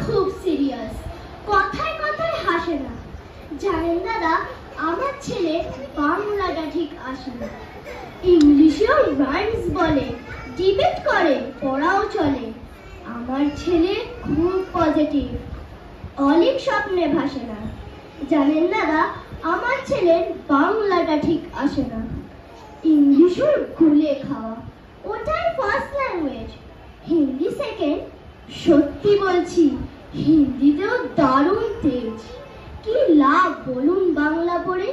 খুব সিরিয়াস, কথায় কথায় হাসে না। জানেন দাদা, আমার ছেলে বাংলাটা ঠিক আসে না। ইংলিশেও রাইমস বলে, ডিবেট করে, পড়াও চলে। আমার ছেলে খুব পজিটিভ, অলিক স্বপ্নে ভাসে না। জানেন দাদা, আমার ছেলের বাংলাটা ঠিক আসে না। ইংলিশও গুলে খাওয়া, ওটাই ফার্স্ট ল্যাঙ্গুয়েজ, হিন্দি সেকেন্ড। সত্যি বলছি, হিন্দিতেও দারুণ তেজ। কি লাভ বলুন বাংলা পড়ে,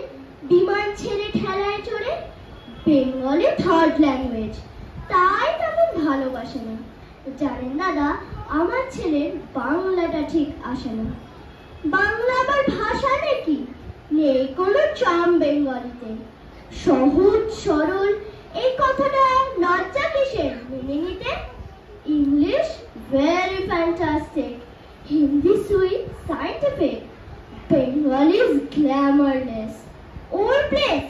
বিমান ছেড়ে ঠেলায় চড়ে। বেঙ্গলি থার্ড ল্যাঙ্গুয়েজ, তাই তেমন ভালোবাসে না। জানেন দাদা, আমার ছেলের বাংলাটা ঠিক আসে না। বাংলা আবার ভাষা নাকি? নেই কোনো চাম বেঙ্গলিতে। সহজ সরল, এই কথাটা লজ্জা কিসের মেনে নিতে? English very fantastic, Hindi sweet scientific, Bengali is glamourless, old place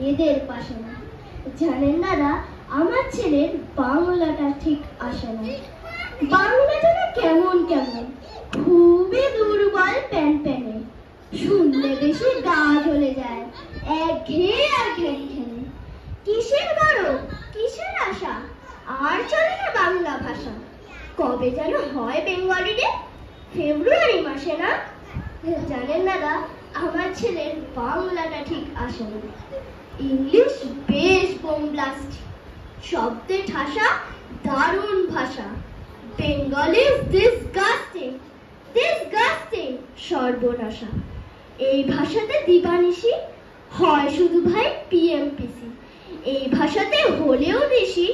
এদের পাশে না। জানেন দাদা, আমার ছেলের বাংলাটা ঠিক আসে না। বাংলাটা না কেমন কেমন, খুবই দুর্বল প্যান প্যানে। শুনলে বেশি গা জ্বলে যায়, একঘেয়ে আর ঘেন ঘেনে। কিসের গরব, কিসের আশা, আর চলে না বাংলা ভাষা। কবে যেন হয় বেঙ্গলি ডে, ফেব্রুয়ারি মাসে না? জানেন দাদা, আমার ছেলের বাংলাটা ঠিক আসে না। ইংলিশ বেশ বোম ব্লাস্ট, শব্দে ঠাসা, দারুণ ভাষা। বেঙ্গলি ডিসগাস্টিং, ডিসগাস্টিং, সর্বনাশা। এই ভাষাতে দিবানিশি হয় শুধু ভাই পিএমপিসি। এই ভাষাতে হলেও বেশি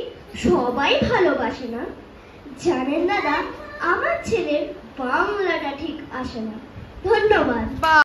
সবাই ভালোবাসে না। জানেন দাদা, আমার ছেলের বাংলাটা ঠিক আসে না। ধন্যবাদ।